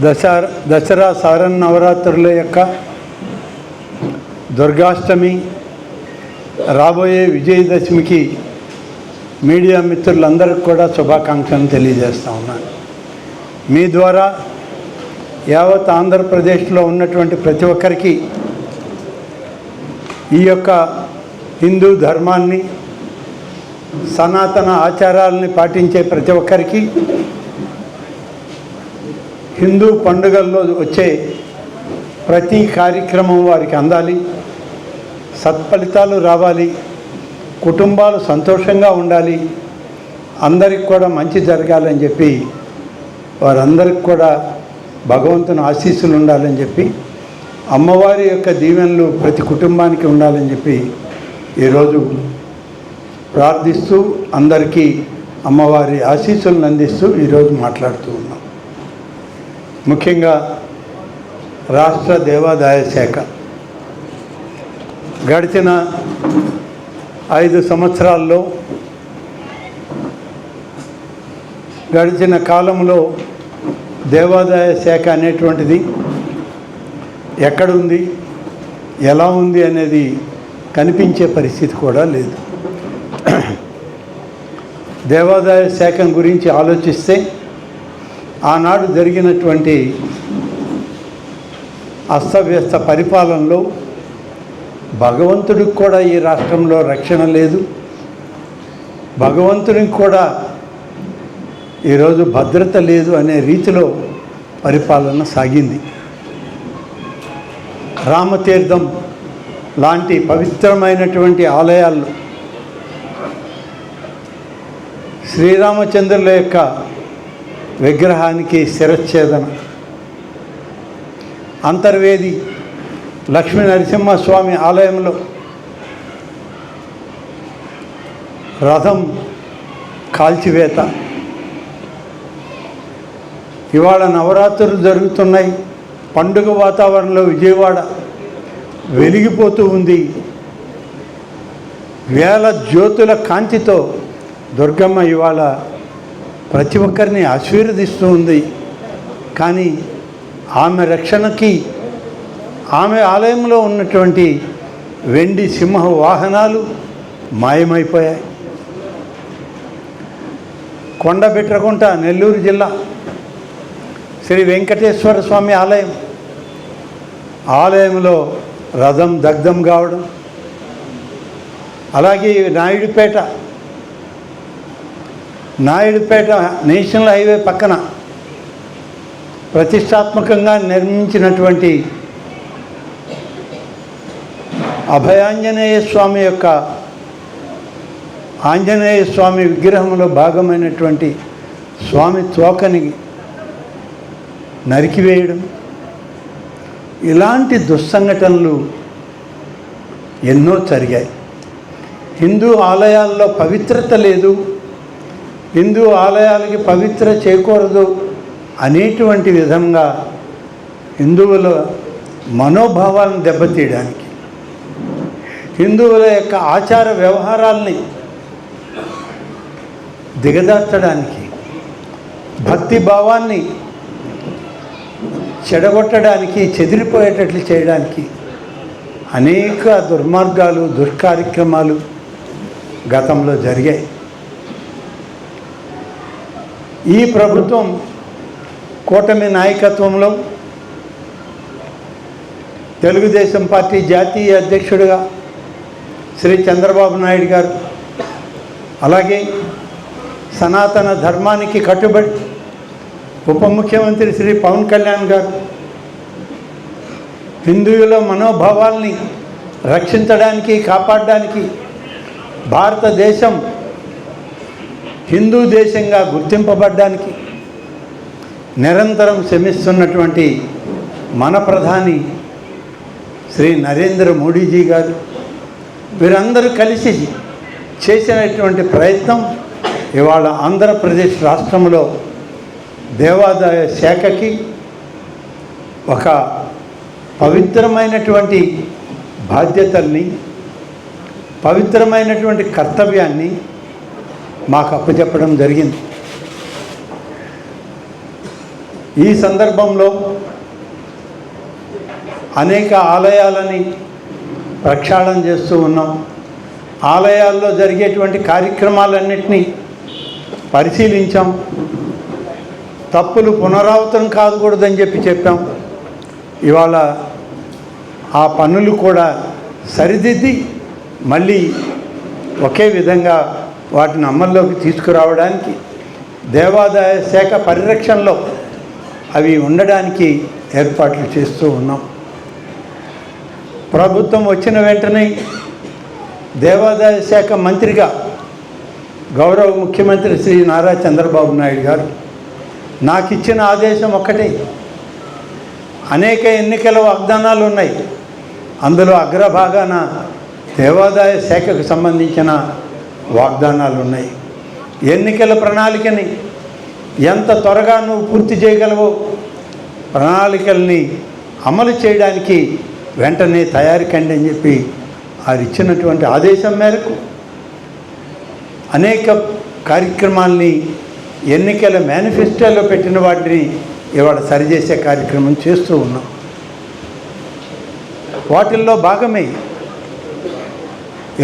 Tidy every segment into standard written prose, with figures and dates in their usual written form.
దసరా శరన్నవరాత్రుల యొక్క దుర్గాష్టమి రాబోయే విజయదశమికి మీడియా మిత్రులందరికీ కూడా శుభాకాంక్షలు తెలియజేస్తూ ఉన్నాను. మీ ద్వారా యావత్ ఆంధ్రప్రదేశ్లో ఉన్నటువంటి ప్రతి ఒక్కరికి ఈ యొక్క హిందూ ధర్మాన్ని, సనాతన ఆచారాలని పాటించే ప్రతి ఒక్కరికి హిందూ పండుగల్లో వచ్చే ప్రతి కార్యక్రమం వారికి అందాలి, సత్ఫలితాలు రావాలి, కుటుంబాలు సంతోషంగా ఉండాలి, అందరికి కూడా మంచి జరగాలని చెప్పి వారందరికి కూడా భగవంతుని ఆశీస్సులు ఉండాలని చెప్పి, అమ్మవారి యొక్క దీవెనలు ప్రతి కుటుంబానికి ఉండాలని చెప్పి ఈరోజు ప్రార్థిస్తూ అందరికీ అమ్మవారి ఆశీస్సులను అందిస్తూ ఈరోజు మాట్లాడుతూ ఉన్నాం. ముఖ్యంగా రాష్ట్ర దేవాదాయ శాఖ గడిచిన 5 సంవత్సరాల్లో గడిచిన కాలంలో దేవాదాయ శాఖ అనేటువంటిది ఎక్కడుంది, ఎలా ఉంది అనేది కనిపించే పరిస్థితి కూడా లేదు. దేవాదాయ శాఖ గురించి ఆలోచిస్తే ఆనాడు జరిగినటువంటి అస్తవ్యస్త పరిపాలనలో భగవంతుడికి కూడా ఈ రాష్ట్రంలో రక్షణ లేదు, భగవంతుడికి కూడా ఈరోజు భద్రత లేదు అనే రీతిలో పరిపాలన సాగింది. రామతీర్థం లాంటి పవిత్రమైనటువంటి ఆలయాల్లో శ్రీరామచంద్రుల యొక్క విగ్రహానికి శిరచ్ఛేదన, అంతర్వేది లక్ష్మీ నరసింహస్వామి ఆలయంలో రథం కాల్చివేత, ఇవాళ నవరాత్రులు జరుగుతున్నాయి, పండుగ వాతావరణంలో విజయవాడ వెలిగిపోతూ ఉంది. వేల జ్యోతుల కాంతితో దుర్గమ్మ ఇవాళ ప్రతి ఒక్కరిని ఆశీర్వదిస్తూ ఉంది. కానీ ఆమె రక్షణకి ఆమె ఆలయంలో ఉన్నటువంటి వెండి సింహ వాహనాలు మాయమైపోయాయి. కొండబిట్రకుంట నెల్లూరు జిల్లా శ్రీ వెంకటేశ్వర స్వామి ఆలయంలో రథం దగ్ధం కావడం, అలాగే నాయుడుపేట నేషనల్ హైవే పక్కన ప్రతిష్టాత్మకంగా నిర్మించినటువంటి అభయాంజనేయ స్వామి యొక్క ఆంజనేయ స్వామి విగ్రహంలో భాగమైనటువంటి స్వామి తోకని నరికివేయడం, ఇలాంటి దుస్సంఘటనలు ఎన్నో జరిగాయి. హిందూ ఆలయాల్లో పవిత్రత లేదు, హిందూ ఆలయాలకి పవిత్ర చేయకూడదు అనేటువంటి విధంగా హిందువుల మనోభావాలను దెబ్బతీయడానికి, హిందువుల యొక్క ఆచార వ్యవహారాల్ని దిగజార్చడానికి, భక్తి భావాన్ని చెడగొట్టడానికి, చెదిరిపోయేటట్లు చేయడానికి అనేక దుర్మార్గాలు, దుష్కార్యక్రమాలు గతంలో జరిగాయి. ఈ ప్రభుత్వం కూటమి నాయకత్వంలో తెలుగుదేశం పార్టీ జాతీయ అధ్యక్షుడిగా శ్రీ చంద్రబాబు నాయుడు గారు, అలాగే సనాతన ధర్మానికి కట్టుబడి ఉప ముఖ్యమంత్రి శ్రీ పవన్ కళ్యాణ్ గారు హిందువుల మనోభావాల్ని రక్షించడానికి, కాపాడడానికి, భారతదేశం హిందూ దేశంగా గుర్తింపబడ్డానికి నిరంతరం శ్రమిస్తున్నటువంటి మన ప్రధాని శ్రీ నరేంద్ర మోడీజీ గారు, వీరందరూ కలిసి చేసినటువంటి ప్రయత్నం ఇవాళ ఆంధ్రప్రదేశ్ రాష్ట్రంలో దేవాదాయ శాఖకి ఒక పవిత్రమైనటువంటి బాధ్యతల్ని, పవిత్రమైనటువంటి కర్తవ్యాన్ని మాకు అప్పచెప్పడం జరిగింది. ఈ సందర్భంలో అనేక ఆలయాలని ప్రక్షాళన చేస్తూ ఉన్నాం. ఆలయాల్లో జరిగేటువంటి కార్యక్రమాలన్నింటినీ పరిశీలించాం. తప్పులు పునరావృతం కాకూడదని చెప్పాం. ఇవాళ ఆ పనులు కూడా సరిదిద్ది మళ్ళీ ఒకే విధంగా వాటిని అమల్లోకి తీసుకురావడానికి దేవాదాయ శాఖ పరిరక్షణలో అవి ఉండడానికి ఏర్పాట్లు చేస్తూ ఉన్నాం. ప్రభుత్వం వచ్చిన వెంటనే దేవాదాయ శాఖ మంత్రిగా గౌరవ ముఖ్యమంత్రి శ్రీ నారా చంద్రబాబు నాయుడు గారు నాకు ఇచ్చిన ఆదేశం ఒక్కటే. అనేక ఎన్నికల వాగ్దానాలు ఉన్నాయి. అందులో అగ్రభాగాన దేవాదాయ శాఖకు సంబంధించిన వాగ్దానాలు ఉన్నాయి. ఎన్నికల ప్రణాళికని ఎంత త్వరగా నువ్వు పూర్తి చేయగలవో ప్రణాళికల్ని అమలు చేయడానికి వెంటనే తయారు కండి అని చెప్పి వారు ఇచ్చినటువంటి ఆదేశం మేరకు అనేక కార్యక్రమాల్ని ఎన్నికల మేనిఫెస్టోలో పెట్టిన వాటిని ఇవాళ సరిచేసే కార్యక్రమం చేస్తూ ఉన్నాం. వాటిల్లో భాగమే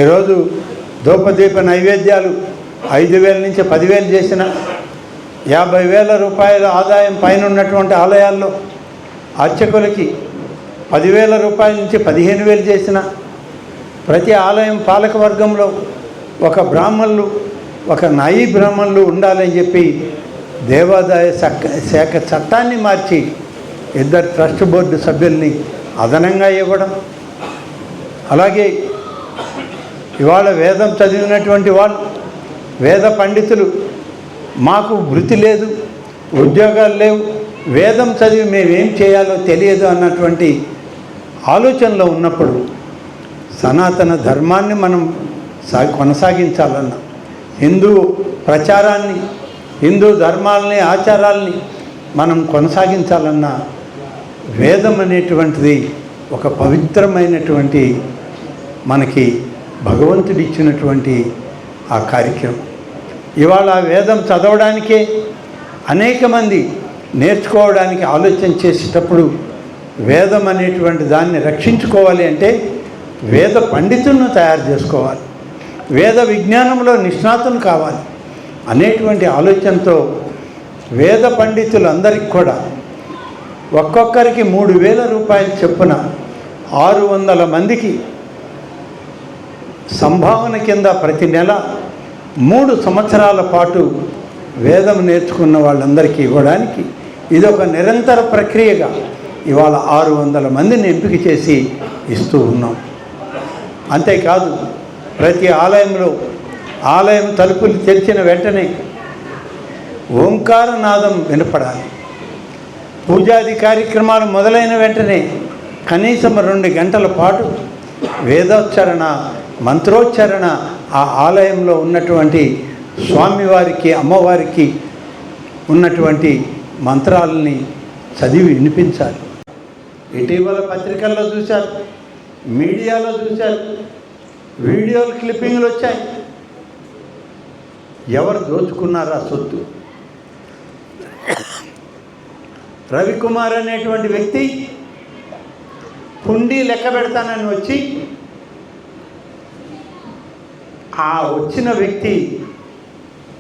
ఈరోజు ధూపదీప నైవేద్యాలు 5,000 నుంచి 10,000 చేసిన, 50,000 రూపాయల ఆదాయం పైన ఉన్నటువంటి ఆలయాల్లో అర్చకులకి 10,000 రూపాయల నుంచి 15,000 చేసిన, ప్రతి ఆలయం పాలక వర్గంలో ఒక బ్రాహ్మణులు, ఒక నాయీ బ్రాహ్మణులు ఉండాలని చెప్పి దేవాదాయ శాఖ చట్టాన్ని మార్చి 2 ట్రస్ట్ బోర్డు సభ్యుల్ని అదనంగా ఇవ్వడం. అలాగే ఇవాళ వేదం చదివినటువంటి వాళ్ళు, వేద పండితులు, మాకు వృత్తి లేదు, ఉద్యోగాలు లేవు, వేదం చదివి మేమేం చేయాలో తెలియదు అన్నటువంటి ఆలోచనలో ఉన్నప్పుడు సనాతన ధర్మాన్ని మనం కొనసాగించాలన్న, హిందూ ప్రచారాన్ని, హిందూ ధర్మాలని, ఆచారాల్ని మనం కొనసాగించాలన్న వేదం అనేటువంటిది ఒక పవిత్రమైనటువంటి మనకి భగవంతుడు ఇచ్చినటువంటి ఆ కార్యక్రమం. ఇవాళ వేదం చదవడానికే అనేక మంది నేర్చుకోవడానికి ఆలోచన చేసేటప్పుడు వేదం అనేటువంటి దాన్ని రక్షించుకోవాలి అంటే వేద పండితులను తయారు చేసుకోవాలి, వేద విజ్ఞానంలో నిష్ణాతులు కావాలి అనేటువంటి ఆలోచనతో వేద పండితులందరికీ కూడా ఒక్కొక్కరికి 3,000 రూపాయలు చొప్పున 600 మందికి సంభావన కింద ప్రతి నెల 3 సంవత్సరాల పాటు వేదం నేర్చుకున్న వాళ్ళందరికీ ఇవ్వడానికి ఇది ఒక నిరంతర ప్రక్రియగా ఇవాళ 600 మందిని ఎంపిక చేసి ఇస్తూ ఉన్నాం. అంతేకాదు ప్రతి ఆలయంలో ఆలయం తలుపులు తెరిచిన వెంటనే ఓంకారనాదం వినపడాలి. పూజాది కార్యక్రమాలు మొదలైన వెంటనే కనీసం 2 గంటల పాటు వేదోచ్చరణ, మంత్రోచ్చరణ ఆ ఆలయంలో ఉన్నటువంటి స్వామివారికి, అమ్మవారికి ఉన్నటువంటి మంత్రాలని చదివి వినిపించాలి. ఇటీవల పత్రికల్లో చూశారు, మీడియాలో చూశారు, వీడియోలు క్లిప్పింగ్లు వచ్చాయి. ఎవరు దోచుకున్నారా సొత్తు? రవికుమార్ అనేటువంటి వ్యక్తి హుండీ లెక్క పెడతానని వచ్చి, ఆ వచ్చిన వ్యక్తి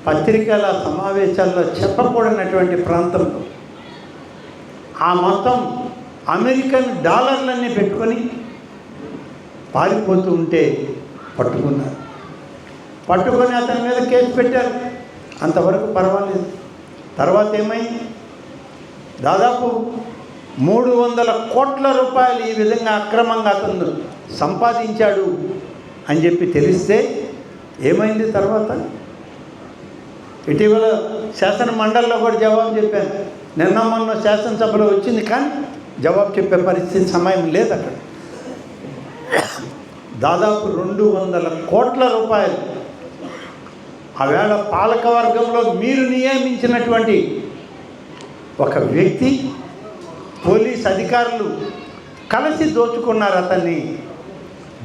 పత్రికల సమావేశాల్లో చెప్పకూడనటువంటి ప్రాంతంలో ఆ మొత్తం అమెరికన్ డాలర్లన్నీ పెట్టుకొని పారిపోతూ ఉంటే పట్టుకున్నారు. పట్టుకొని అతని మీద కేసు పెట్టారు. అంతవరకు పర్వాలేదు. తర్వాత ఏమైంది? దాదాపు 300 కోట్ల రూపాయలు ఈ విధంగా అక్రమంగా అతను సంపాదించాడు అని చెప్పి తెలిస్తే ఏమైంది తర్వాత? ఇటీవల శాసన మండలిలో కూడా జవాబు చెప్పాను. నిన్న మొన్న శాసనసభలో వచ్చింది, కానీ జవాబు చెప్పే పరిస్థితి, సమయం లేదు అక్కడ. దాదాపు 200 కోట్ల రూపాయలు ఆవేళ పాలకవర్గంలో మీరు నియమించినటువంటి ఒక వ్యక్తి, పోలీస్ అధికారులు కలిసి దోచుకున్నారు అతన్ని.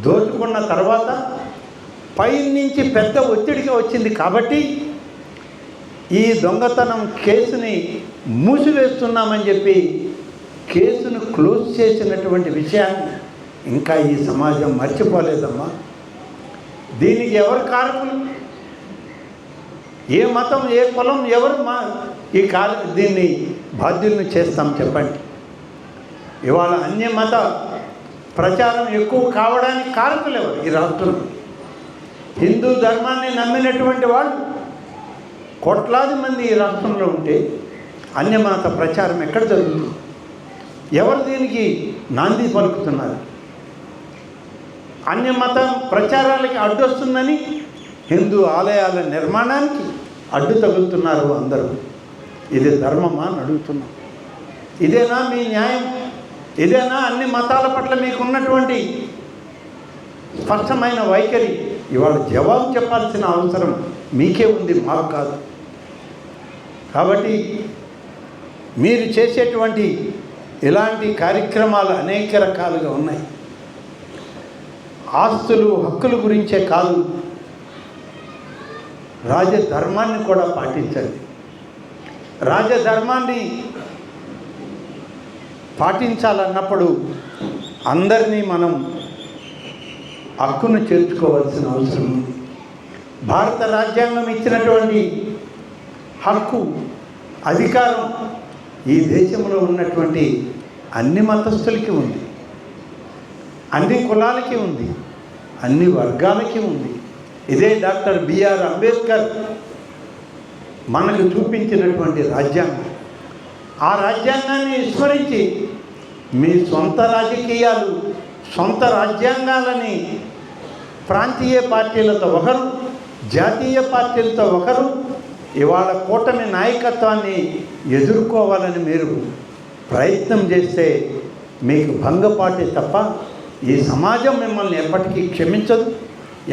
దోచుకున్న తర్వాత పై నుంచి పెద్ద ఒత్తిడిగా వచ్చింది కాబట్టి ఈ దొంగతనం కేసుని మూసివేస్తున్నామని చెప్పి కేసును క్లోజ్ చేసినటువంటి విషయాన్ని ఇంకా ఈ సమాజం మర్చిపోలేదమ్మా. దీనికి ఎవరు కారకులు? ఏ మతం, ఏ కులం, ఎవరు దీన్ని బాధ్యులను చేస్తాం చెప్పండి? ఇవాళ అన్యమత ప్రచారం ఎక్కువ కావడానికి కారకులు ఎవరు ఈ రాష్ట్రంలో? హిందూ ధర్మాన్ని నమ్మినటువంటి వాళ్ళు కోట్లాది మంది ఈ రాష్ట్రంలో ఉంటే అన్యమత ప్రచారం ఎక్కడ జరుగుతుంది? ఎవరు దీనికి నాంది పలుకుతున్నారు? అన్యమత ప్రచారాలకి అడ్డొస్తుందని హిందూ ఆలయాల నిర్మాణానికి అడ్డు తగులుతున్నారు అందరూ. ఇది ధర్మమా అని అడుగుతున్నాం. ఇదేనా మీ న్యాయం? ఇదేనా అన్ని మతాల పట్ల మీకున్నటువంటి స్పష్టమైన వైఖరి? ఇవాళ జవాబు చెప్పాల్సిన అవసరం మీకే ఉంది, మాకు కాదు. కాబట్టి మీరు చేసేటువంటి ఇలాంటి కార్యక్రమాలు అనేక రకాలుగా ఉన్నాయి. ఆస్తులు, హక్కుల గురించే కాదు, రాజధర్మాన్ని కూడా పాటించండి. రాజధర్మాన్ని పాటించాలన్నప్పుడు అందరినీ మనం హక్కును చేర్చుకోవాల్సిన అవసరం ఉంది. భారత రాజ్యాంగం ఇచ్చినటువంటి హక్కు, అధికారం ఈ దేశంలో ఉన్నటువంటి అన్ని మతస్థులకి ఉంది, అన్ని కులాలకి ఉంది, అన్ని వర్గాలకి ఉంది. ఇదే డాక్టర్ బిఆర్ అంబేద్కర్ మనకు చూపించినటువంటి రాజ్యాంగం. ఆ రాజ్యాంగాన్ని విస్మరించి మీ సొంత రాజకీయాలు, సొంత రాజ్యాంగాలని ప్రాంతీయ పార్టీలతో ఒకరు, జాతీయ పార్టీలతో ఒకరు ఇవాళ కూటమి నాయకత్వాన్ని ఎదుర్కోవాలని మీరు ప్రయత్నం చేస్తే మీకు భంగపాటే తప్ప ఈ సమాజం మిమ్మల్ని ఎప్పటికీ క్షమించదు,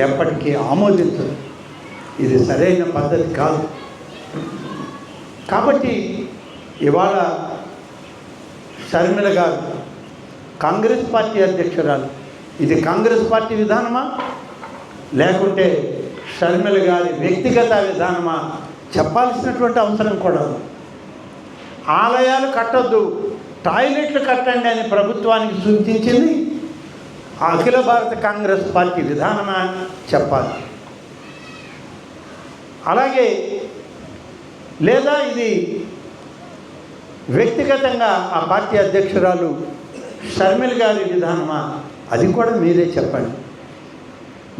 ఎప్పటికీ ఆమోదించదు. ఇది సరైన పద్ధతి కాదు. కాబట్టి ఇవాళ షర్మిల గారు కాంగ్రెస్ పార్టీ అధ్యక్షురాలు, ఇది కాంగ్రెస్ పార్టీ విధానమా లేకుంటే షర్మిల గారి వ్యక్తిగత విధానమా చెప్పాల్సినటువంటి అవసరం కూడా ఉంది. ఆలయాలు కట్టొద్దు, టాయిలెట్లు కట్టండి అని ప్రభుత్వానికి సూచించింది అఖిల భారత కాంగ్రెస్ పార్టీ విధానమా చెప్పాలి. అలాగే లేదా ఇది వ్యక్తిగతంగా ఆ పార్టీ అధ్యక్షురాలు షర్మిల గారి విధానమా, అది కూడా మీరే చెప్పండి.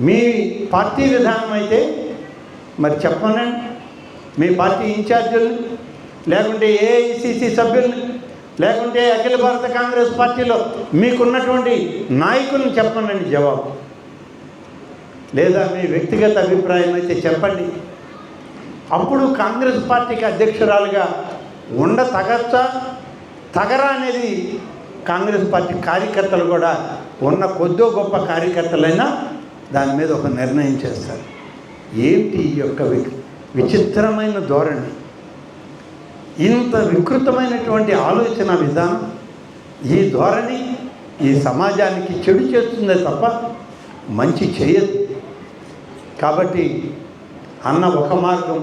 మీ పార్టీ విధానం అయితే మరి చెప్పండి. మీ పార్టీ ఇన్ఛార్జీలు లేకుంటే ఏఐసిసి సభ్యుల్ని లేకుంటే అఖిల భారత కాంగ్రెస్ పార్టీలో మీకున్నటువంటి నాయకులను చెప్పండి జవాబు. లేదా మీ వ్యక్తిగత అభిప్రాయం అయితే చెప్పండి. అప్పుడు కాంగ్రెస్ పార్టీకి అధ్యక్షురాలుగా తగచ్చా తగరా అనేది కాంగ్రెస్ పార్టీ కార్యకర్తలు కూడా ఉన్న కొద్దో గొప్ప కార్యకర్తలైనా దాని మీద ఒక నిర్ణయం చేస్తారు. ఏంటి ఈ యొక్క విచిత్రమైన ధోరణి, ఇంత వికృతమైనటువంటి ఆలోచన విధానం, ఈ ధోరణి ఈ సమాజానికి చెడు చేస్తుందే తప్ప మంచి చేయదు. కాబట్టి అన్న ఒక మార్గం,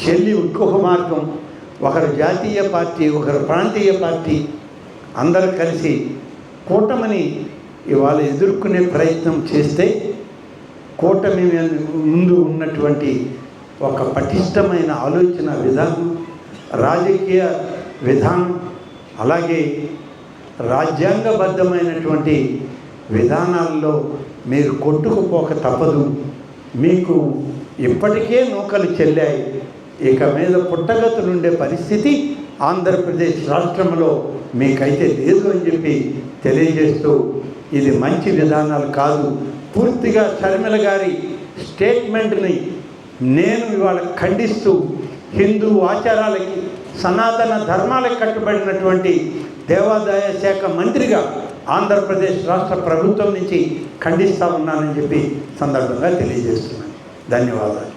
చెల్లి ఇంకొక మార్గం, ఒకరు జాతీయ పార్టీ, ఒకరు ప్రాంతీయ పార్టీ, అందరూ కలిసి కూటమిని ఇవాళ ఎదుర్కొనే ప్రయత్నం చేస్తే కూటమి ముందు ఉన్నటువంటి ఒక పటిష్టమైన ఆలోచన విధానం, రాజకీయ విధానం, అలాగే రాజ్యాంగబద్ధమైనటువంటి విధానాల్లో మీరు కొట్టుకుపోక తప్పదు. మీకు ఇప్పటికే నూకలు చెల్లాయి, ఇక మీద పుట్టగతులుండే పరిస్థితి ఆంధ్రప్రదేశ్ రాష్ట్రంలో మీకైతే లేదు అని చెప్పి తెలియజేస్తూ, ఇది మంచి విధానాలు కాదు. పూర్తిగా షర్మిల గారి స్టేట్మెంట్ని నేను ఇవాళ ఖండిస్తూ, హిందూ ఆచారాలకి సనాతన ధర్మాలకు కట్టుబడినటువంటి దేవాదాయ శాఖ మంత్రిగా ఆంధ్రప్రదేశ్ రాష్ట్ర ప్రభుత్వం నుంచి ఖండిస్తూ ఉన్నానని చెప్పి సందర్భంగా తెలియజేస్తున్నాను. ధన్యవాదాలు.